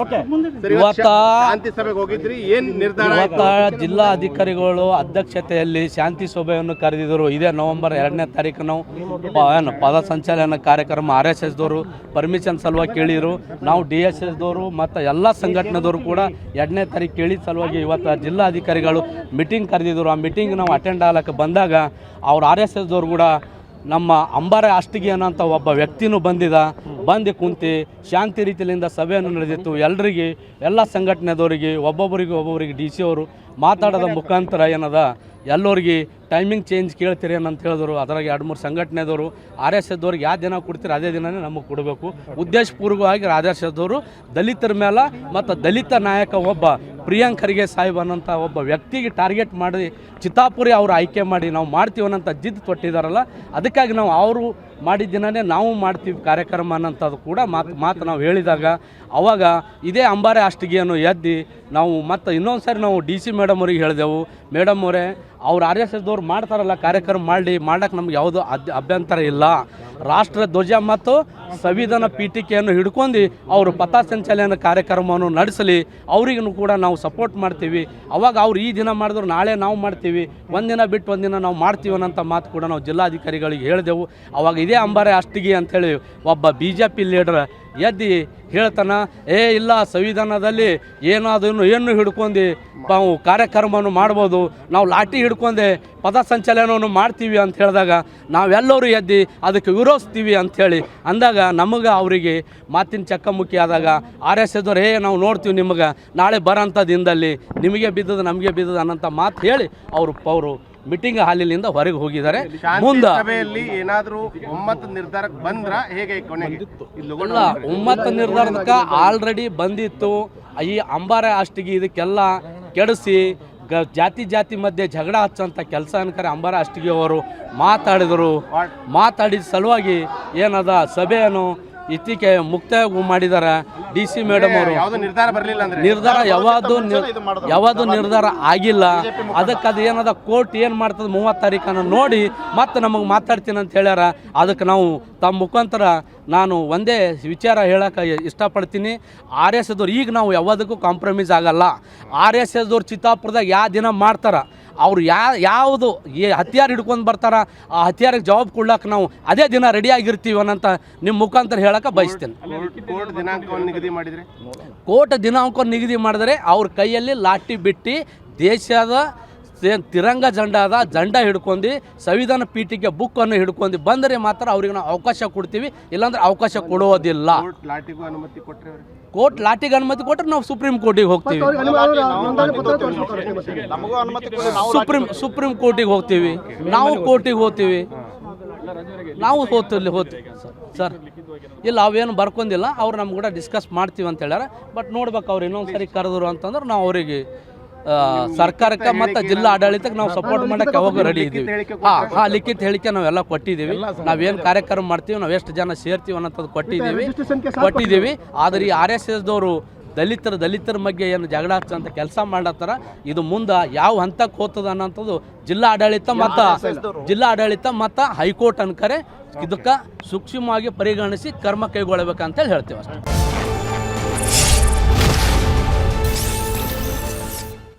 ಇವತ್ತ ಶಾಂತಿ ಸಭೆಗೆ ಹೋಗಿದ್ರಿ, ಏನ್ ನಿರ್ಧಾರ? ಇವತ್ತ ಜಿಲ್ಲಾ ಅಧಿಕಾರಿಗಳು ಅಧ್ಯಕ್ಷತೆಯಲ್ಲಿ ಶಾಂತಿ ಸಭೆಯನ್ನು ಕರೆದಿದ್ದರು. ಇದೇ ನವೆಂಬರ್ 2ನೇ ತಾರೀಕು ನಾವು ಪದ ಸಂಚಲನ ಕಾರ್ಯಕ್ರಮ RSS ದವರು ಪರ್ಮಿಷನ್ ಸಲುವಾಗಿ ಕೇಳಿದ್ರು. ನಾವು DSS ದವರು ಮತ್ತು ಎಲ್ಲ ಸಂಘಟನೆದವರು ಕೂಡ 2ನೇ ತಾರೀಕು ಕೇಳಿದ ಸಲುವಾಗಿ ಇವತ್ತು ಜಿಲ್ಲಾ ಅಧಿಕಾರಿಗಳು ಮೀಟಿಂಗ್ ಕರೆದಿದ್ದರು. ಆ ಮೀಟಿಂಗ್ ನಾವು ಅಟೆಂಡ್ ಆಗಕ್ಕೆ ಬಂದಾಗ ಅವ್ರು RSS ದವರು ಕೂಡ ನಮ್ಮ ಅಂಬಾರೆ ಅಷ್ಟಿಗೆ ಅನ್ನೋಂಥ ಒಬ್ಬ ವ್ಯಕ್ತಿನೂ ಬಂದು ಕುಂತು ಶಾಂತಿ ರೀತಿಯಿಂದ ಸಭೆಯನ್ನು ನಡೆದಿತ್ತು. ಎಲ್ರಿಗೆ ಎಲ್ಲ ಸಂಘಟನೆದವರಿಗೆ ಒಬ್ಬೊಬ್ಬರಿಗೆ DC ಅವರು ಮಾತಾಡೋದ ಮುಖಾಂತರ ಏನದ ಎಲ್ಲರಿಗೆ ಟೈಮಿಂಗ್ ಚೇಂಜ್ ಕೇಳ್ತೀರಿ ಅಂತ ಹೇಳಿದ್ರು. ಅದ್ರಾಗ 2-3 ಸಂಘಟನೆದವರು RSS ದವ್ರಿಗೆ ಯಾವ ದಿನ ಕೊಡ್ತೀರಿ ಅದೇ ದಿನವೇ ನಮಗೆ ಕೊಡಬೇಕು. ಉದ್ದೇಶಪೂರ್ವಕವಾಗಿ RSS ದವರು ದಲಿತರ ಮೇಲೆ ಮತ್ತು ದಲಿತ ನಾಯಕ ಒಬ್ಬ ಪ್ರಿಯಾಂಕ್ ಖರ್ಗೆ ಸಾಹೇಬ್ ಅನ್ನೋಂಥ ಒಬ್ಬ ವ್ಯಕ್ತಿಗೆ ಟಾರ್ಗೆಟ್ ಮಾಡಿ ಚಿತ್ತಾಪುರಿ ಅವರು ಆಯ್ಕೆ ಮಾಡಿ ನಾವು ಮಾಡ್ತೀವಿ ಅನ್ನೋಂಥ ಜಿದ್ದು ತೊಟ್ಟಿದ್ದಾರಲ್ಲ, ಅದಕ್ಕಾಗಿ ನಾವು ಅವರು ಮಾಡಿದ ದಿನವೇ ನಾವು ಮಾಡ್ತೀವಿ ಕಾರ್ಯಕ್ರಮ ಅನ್ನೋಂಥದ್ದು ಕೂಡ ಮಾತು ನಾವು ಹೇಳಿದಾಗ ಅವಾಗ ಇದೇ ಅಂಬಾರೆ ಅಷ್ಟಿಗೆಯನ್ನು ಎದ್ದು ನಾವು ಮತ್ತು ಇನ್ನೊಂದು ಸಾರಿ ನಾವು DC ಮೇಡಮ್ ಅವ್ರಿಗೆ ಹೇಳಿದೆವು. ಮೇಡಮ್ ಅವರೇ, ಅವ್ರು RSS ದವ್ರು ಮಾಡ್ತಾರಲ್ಲ ಕಾರ್ಯಕ್ರಮ ಮಾಡಕ್ಕೆ ನಮ್ಗೆ ಯಾವುದೂ ಅಭ್ಯಂತರ ಇಲ್ಲ. ರಾಷ್ಟ್ರ ಧ್ವಜ ಮತ್ತು ಸಂವಿಧಾನ ಪೀಠಿಕೆಯನ್ನು ಹಿಡ್ಕೊಂಡು ಅವರು ಪಥಸಂಚಲನ ಕಾರ್ಯಕ್ರಮವನ್ನು ನಡೆಸಲಿ, ಅವರಿಗೂ ಕೂಡ ನಾವು ಸಪೋರ್ಟ್ ಮಾಡ್ತೀವಿ. ಅವಾಗ ಅವ್ರು ಈ ದಿನ ಮಾಡಿದ್ರು ನಾಳೆ ನಾವು ಮಾಡ್ತೀವಿ, ಒಂದಿನ ಬಿಟ್ಟು ಒಂದಿನ ನಾವು ಮಾಡ್ತೀವಿ ಅನ್ನೋಂಥ ಮಾತು ಕೂಡ ನಾವು ಜಿಲ್ಲಾಧಿಕಾರಿಗಳಿಗೆ ಹೇಳಿದೆವು. ಅವಾಗ ಇದೇ ಅಂಬಾರೆ ಅಷ್ಟಿಗೆ ಅಂಥೇಳಿ ಒಬ್ಬ BJP ಲೀಡರ್ ಎದ್ದು ಹೇಳ್ತಾನೆ, ಇಲ್ಲ ಸಂವಿಧಾನದಲ್ಲಿ ಏನು ಹಿಡ್ಕೊಂಡು ನಾವು ಕಾರ್ಯಕ್ರಮವನ್ನು ಮಾಡ್ಬೋದು, ನಾವು ಲಾಠಿ ಹಿಡ್ಕೊಂಡೆ ಪಥ ಸಂಚಲನವನ್ನು ಮಾಡ್ತೀವಿ ಅಂತ ಹೇಳಿದಾಗ ನಾವೆಲ್ಲರೂ ಎದ್ದು ಅದಕ್ಕೆ ವಿರೋಧಿಸ್ತೀವಿ ಅಂಥೇಳಿ ಅಂದಾಗ ನಮಗೆ ಅವರಿಗೆ ಮಾತಿನ ಚಕ್ಕಮುಕ್ಕಿ ಆದಾಗ RSS ದವ್ರು ನಾವು ನೋಡ್ತೀವಿ ನಿಮಗೆ ನಾಳೆ ಬರೋಂಥ ದಿನದಲ್ಲಿ ನಿಮಗೆ ಬಿದ್ದದು ನಮಗೆ ಬಿದ್ದದು ಅನ್ನೋಂಥ ಮಾತು ಹೇಳಿ ಅವರು ಮೀಟಿಂಗ್ ಹಾಲಿನಿಂದ ಹೊರಗೆ ಹೋಗಿದ್ದಾರೆ. ಮುಂದೆ ಸಭೆಯಲ್ಲಿ ಏನಾದರೂ ಒಮ್ಮತ ನಿರ್ಧಾರಕ್ಕೆ ಬಂದ್ರ ಹೇಗೆ? ಇಲ್ಲ, ಒಮ್ಮತ ನಿರ್ಧಾರಕ್ಕೆ ಆಲ್ರೆಡಿ ಬಂದಿತ್ತು. ಈ ಅಂಬಾರೆ ಅಷ್ಟಿಗೆ ಇದಕ್ಕೆಲ್ಲ ಕೆಡಿಸಿ ಜಾತಿ ಮಧ್ಯೆ ಜಗಳ ಹಚ್ಚಂಥ ಕೆಲಸ ಅನ್ಕರೆ ಅಂಬಾರೆ ಅಷ್ಟಿಗೆ ಅವರು ಮಾತಾಡಿದ ಸಲುವಾಗಿ ಏನದ ಸಭೆಯನ್ನು ಇತ್ತೀಕೆ ಮುಕ್ತಾಯ ಮಾಡಿದ್ದಾರೆ. DC ಮೇಡಮ್ ಅವರು ನಿರ್ಧಾರ ಯಾವುದು ನಿರ್ಧಾರ ಆಗಿಲ್ಲ. ಅದಕ್ಕೆ ಅದು ಏನದ ಕೋರ್ಟ್ ಏನು ಮಾಡ್ತದೆ 30 ತಾರೀಕನ್ನು ನೋಡಿ ಮತ್ತೆ ನಮಗೆ ಮಾತಾಡ್ತೀನಿ ಅಂತ ಹೇಳ್ಯಾರ. ಅದಕ್ಕೆ ನಾವು ತಮ್ಮ ಮುಖಾಂತರ ನಾನು ಒಂದೇ ವಿಚಾರ ಹೇಳೋಕೆ ಇಷ್ಟಪಡ್ತೀನಿ. RSS ದವ್ರು ಈಗ ನಾವು ಯಾವುದಕ್ಕೂ ಕಾಂಪ್ರಮೈಸ್ ಆಗಲ್ಲ. RSS ದವ್ರು ಚಿತ್ತಾಪುರದಾಗ ಯಾವ ದಿನ ಮಾಡ್ತಾರೆ, ಅವ್ರು ಯಾವುದು ಹತ್ಯಾರ ಹಿಡ್ಕೊಂಡು ಬರ್ತಾರ ಆ ಹತ್ಯಾರಿಗೆ ಜವಾಬ್ ಕೊಡ್ಲಕ್ಕೆ ನಾವು ಅದೇ ದಿನ ರೆಡಿ ಆಗಿರ್ತೀವಿ ಅನ್ನೋಂಥ ನಿಮ್ಮ ಮುಖಾಂತರ ಹೇಳಕ್ಕೆ ಬಯಸ್ತೇನೆ. ಕೋರ್ಟ್ ದಿನಾಂಕವನ್ನು ನಿಗದಿ ಮಾಡಿದರೆ ಅವ್ರ ಕೈಯಲ್ಲಿ ಲಾಠಿ ಬಿಟ್ಟು ದೇಶದ ತಿರಂಗ ಜಂಡ ಹಿಡ್ಕೊಂಡು ಸಂವಿಧಾನ ಪೀಠಿಕೆ ಬುಕ್ಕನ್ನು ಹಿಡ್ಕೊಂಡು ಬಂದರೆ ಮಾತ್ರ ಅವ್ರಿಗೆ ನಾವು ಅವಕಾಶ ಕೊಡ್ತೀವಿ, ಇಲ್ಲಾಂದ್ರೆ ಅವಕಾಶ ಕೊಡುವುದಿಲ್ಲ. ಕೋರ್ಟ್ ಲಾಠಿಗೆ ಅನುಮತಿ ಕೊಟ್ಟರೆ ನಾವು ಸುಪ್ರೀಂ ಕೋರ್ಟಿಗೆ ಹೋಗ್ತೀವಿ, ಸುಪ್ರೀಂ ಕೋರ್ಟಿಗೆ ಹೋಗ್ತೀವಿ, ನಾವು ಕೋರ್ಟಿಗೆ ಹೋಗ್ತೀವಿ, ನಾವು ಹೋಗ್ತೀವಿ ಸರ್. ಇಲ್ಲ, ಅವೇನು ಬರ್ಕೊಂಡಿಲ್ಲ, ಅವ್ರು ನಮ್ಗೆ ಕೂಡ ಡಿಸ್ಕಸ್ ಮಾಡ್ತೀವಿ ಅಂತ ಹೇಳ್ಯಾರ. ಬಟ್ ನೋಡ್ಬೇಕು, ಅವ್ರು ಇನ್ನೊಂದು ಸರಿ ಕರೆದ್ರು ಅಂತಂದ್ರೆ ನಾವು ಅವರಿಗೆ ಸರ್ಕಾರಕ್ಕೆ ಮತ್ತು ಜಿಲ್ಲಾ ಆಡಳಿತಕ್ಕೆ ನಾವು ಸಪೋರ್ಟ್ ಮಾಡೋಕ್ಕೆ ಯಾವಾಗ ರೆಡಿ ಇದ್ದೀವಿ. ಲಿಖಿತ ಹೇಳಿಕೆ ನಾವೆಲ್ಲ ಕೊಟ್ಟಿದ್ದೀವಿ. ನಾವೇನು ಕಾರ್ಯಕ್ರಮ ಮಾಡ್ತೀವಿ, ನಾವು ಎಷ್ಟು ಜನ ಸೇರ್ತೀವಿ ಅನ್ನೋಂಥದ್ದು ಕೊಟ್ಟಿದ್ದೀವಿ. ಆದರೆ ಈ RSS ದವರು ದಲಿತರ ಬಗ್ಗೆ ಏನು ಜಗಳ ಹಚ್ಚಂತ ಕೆಲಸ ಮಾಡತ್ತಾರ, ಇದು ಮುಂದೆ ಯಾವ ಹಂತಕ್ಕೆ ಹೋಗ್ತದ ಅನ್ನೋಂಥದ್ದು ಜಿಲ್ಲಾ ಆಡಳಿತ ಮತ್ತು ಹೈಕೋರ್ಟ್ ಅನ್ಕರೆ ಇದಕ್ಕೆ ಸೂಕ್ಷ್ಮವಾಗಿ ಪರಿಗಣಿಸಿ ಕ್ರಮ ಕೈಗೊಳ್ಳಬೇಕಂತೇಳಿ ಹೇಳ್ತೀವಿ ಅಷ್ಟೇ.